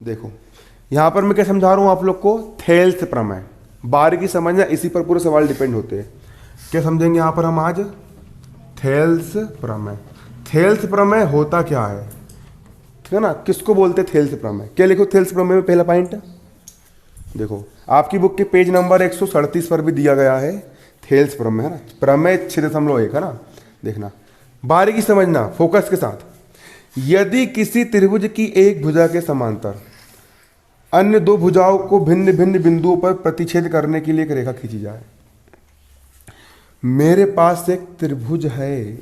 देखो यहाँ पर मैं क्या समझा रहा हूँ आप लोग को, थेल्स प्रमेय। बारीकी समझना, इसी पर पूरे सवाल डिपेंड होते हैं। क्या समझेंगे यहाँ पर हम आज? थेल्स प्रमेय। थेल्स प्रमेय होता क्या है, ठीक है ना? किसको बोलते हैं थेल्स प्रमेय? क्या लिखो थेल्स प्रमेय में? पहला पॉइंट देखो, आपकी बुक के पेज नंबर 137 पर भी दिया गया है थेल्स प्रमेय, है ना? प्रमेय 6.1 है ना? देखना, बारीकी समझना, फोकस के साथ। यदि किसी त्रिभुज की एक भुजा के समांतर अन्य दो भुजाओं को भिन्न भिन्न बिंदुओं पर प्रतिच्छेद करने के लिए एक रेखा खींची जाए। मेरे पास एक त्रिभुज है,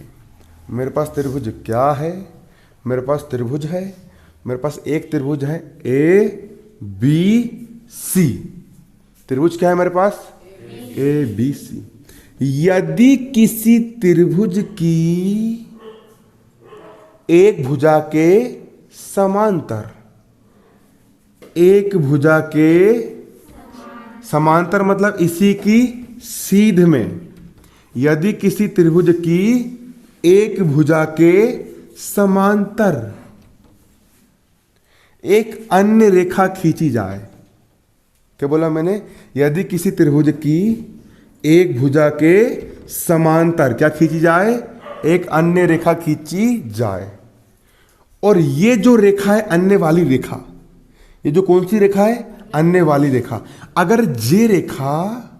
मेरे पास त्रिभुज क्या है? मेरे पास त्रिभुज है, मेरे पास एक त्रिभुज है ए बी सी। त्रिभुज क्या है मेरे पास? A B C. यदि किसी त्रिभुज की एक भुजा के समांतर, एक भुजा के समांतर मतलब इसी की सीध में, यदि किसी त्रिभुज की एक भुजा के समांतर एक अन्य रेखा खींची जाए। क्या बोला मैंने? यदि किसी त्रिभुज की एक भुजा के समांतर क्या खींची जाए? एक अन्य रेखा खींची जाए। और ये जो रेखा है अन्य वाली रेखा, ये जो कौन सी रेखा है? अन्य वाली रेखा। अगर ये रेखा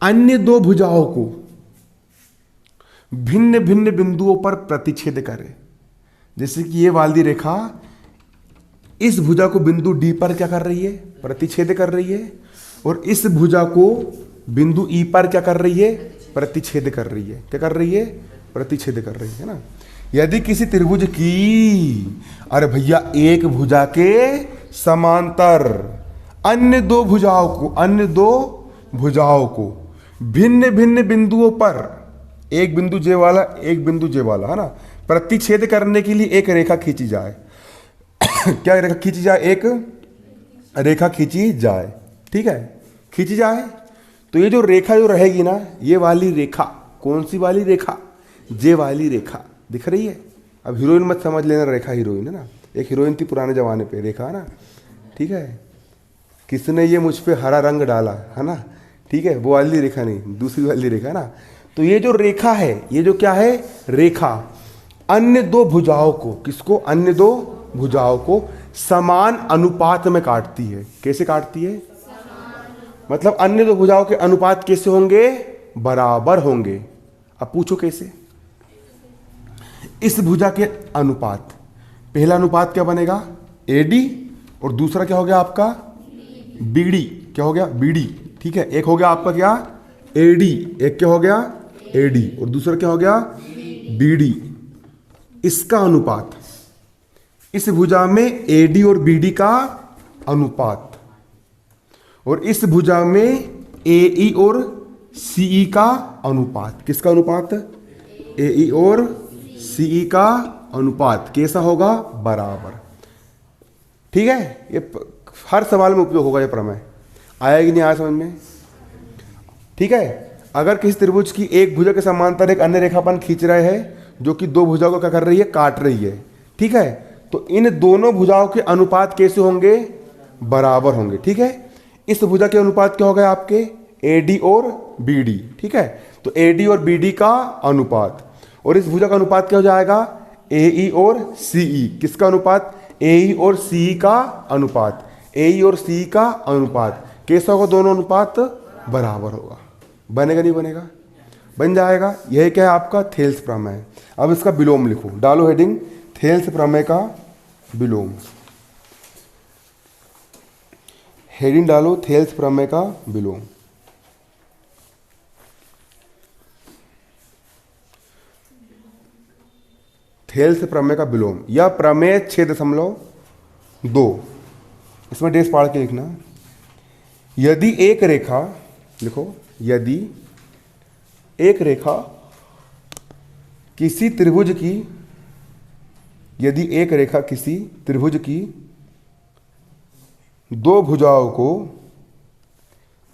अन्य दो भुजाओं को भिन्न भिन्न बिंदुओं पर प्रतिच्छेद करे, जैसे कि ये वाली रेखा इस भुजा को बिंदु डी पर क्या कर रही है? प्रतिच्छेद कर रही है, और इस भुजा को बिंदु ई पर क्या कर रही है? प्रतिच्छेद कर रही है। क्या कर रही है? प्रतिच्छेद कर रही है ना? यदि किसी त्रिभुज की, अरे भैया, एक भुजा के समांतर अन्य दो भुजाओं को भिन्न भिन्न बिंदुओं पर, एक बिंदु जे वाला एक बिंदु जे वाला, है ना, प्रतिच्छेद करने के लिए एक रेखा खींची जाए। क्या रेखा खींची जाए? एक रेखा खींची जाए, ठीक है? खींची जाए तो ये जो रेखा जो रहेगी ना, ये वाली रेखा, कौन सी वाली रेखा? जे वाली रेखा दिख रही है। अब हीरोइन मत समझ लेना, रेखा हीरोइन है ना, एक हीरोइन थी पुराने जमाने पे, रेखा है ना, ठीक है? किसने ये मुझ पे हरा रंग डाला, है ना, ठीक है? वो वाली रेखा नहीं, दूसरी वाली रेखा है ना। तो ये जो रेखा है, ये जो क्या है? रेखा अन्य दो भुजाओं को, किसको? अन्य दो भुजाओं को समान अनुपात में काटती है। कैसे काटती है? मतलब अन्य दो भुजाओं के अनुपात कैसे होंगे? बराबर होंगे। अब पूछो कैसे? इस भुजा के अनुपात, पहला अनुपात क्या बनेगा? एडी, और दूसरा क्या हो गया आपका? बीडी। क्या हो गया? बीडी, ठीक है? एक हो गया आपका क्या? एडी, एक क्या हो गया? एडी, और दूसरा क्या हो गया? बीडी। इसका अनुपात, इस भुजा में एडी और बीडी का अनुपात, और इस भुजा में एई और सीई का अनुपात। किसका अनुपात? एई और सीई का अनुपात कैसा होगा? बराबर। ठीक है? ये हर सवाल में उपयोग होगा ये प्रमेय। आया कि नहीं आया समझ में? ठीक है? अगर किसी त्रिभुज की एक भुजा के समांतर एक अन्य रेखापन खींच रहे हैं जो कि दो भुजाओं को क्या कर रही है? काट रही है, ठीक है? तो इन दोनों भुजाओं के अनुपात कैसे होंगे? बराबर होंगे, ठीक है? इस भुजा के अनुपात क्या हो गए आपके? एडी और बीडी, ठीक है? तो एडी और बीडी का अनुपात, और इस भुजा का अनुपात क्या हो जाएगा? एई और सीई। किसका अनुपात? एई और सीई का अनुपात। एई और सीई का अनुपात कैसा होगा? दोनों अनुपात बराबर होगा। बनेगा नहीं बनेगा? बन जाएगा। यह क्या है आपका? थेल्स प्रमेय। अब इसका विलोम लिखो, डालो हेडिंग थेल्स प्रमेय का विलोम। हेडिंग डालो थेल्स प्रमेय का विलोम। थेल्स प्रमेय का विलोम या प्रमेय 6.2, इसमें डेस पाड़ के लिखना। यदि एक रेखा, लिखो, यदि एक रेखा किसी त्रिभुज की, यदि एक रेखा किसी त्रिभुज की दो भुजाओं को,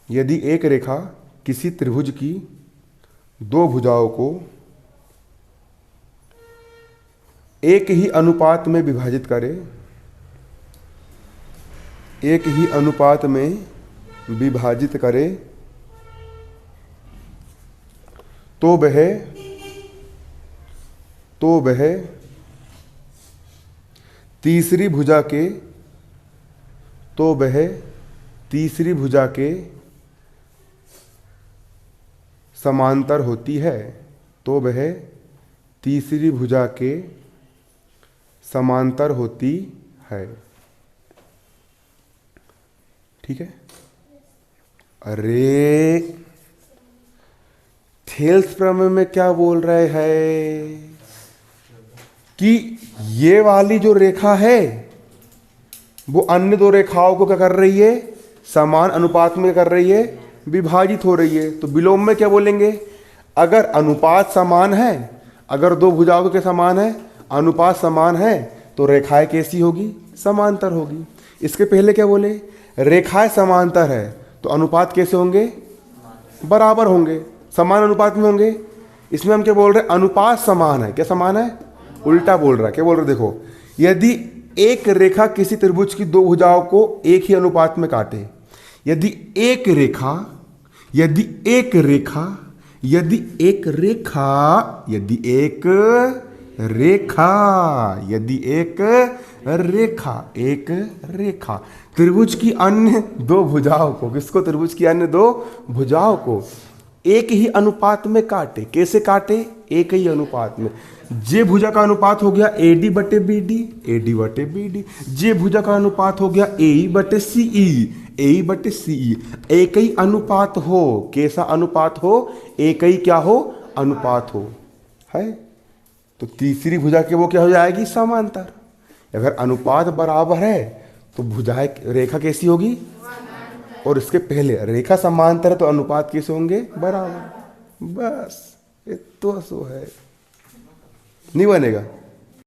यदि एक रेखा किसी त्रिभुज की दो भुजाओं को एक ही अनुपात में विभाजित करे एक ही अनुपात में विभाजित करे तो वह तीसरी भुजा के समांतर होती है। तो वह तीसरी भुजा के समांतर होती है। ठीक है। अरे थेल्स प्रमेय में क्या बोल रहे हैं कि ये वाली जो रेखा है वो अन्य दो रेखाओं को क्या कर रही है, समान अनुपात में कर रही है, विभाजित हो रही है। तो विलोम में क्या बोलेंगे, अगर अनुपात समान है, अगर दो भुजाओं के समान है, अनुपात समान है, तो रेखाएं कैसी होगी, समांतर होगी। इसके पहले क्या बोले, रेखाएं समांतर है तो अनुपात कैसे होंगे, बराबर होंगे, समान अनुपात में होंगे। इसमें हम क्या बोल रहे हैं, अनुपात समान है। क्या समान है, उल्टा बोल रहा है। क्या बोल रहे, देखो, यदि एक रेखा किसी त्रिभुज की दो भुजाओं को एक ही अनुपात में काटे, यदि एक रेखा त्रिभुज की अन्य दो भुजाओं को, किसको, त्रिभुज की अन्य दो भुजाओं को एक ही अनुपात में काटे। कैसे काटे, एक ही अनुपात में। जे भुजा का अनुपात हो गया AD बटे BD, AD बटे BD। जे भुजा का अनुपात हो गया AE बटे CE, AE बटे CE। एक ही अनुपात हो, कैसा अनुपात हो, एक ही क्या हो, अनुपात हो, है। तो तीसरी भुजा के वो क्या हो जाएगी, समांतर। अगर अनुपात बराबर है तो भुजाएं, रेखा कैसी होगी, और इसके पहले रेखा समांतर है तो अनुपात कैसे होंगे, बराबर। बस इतना सो है, नहीं बनेगा।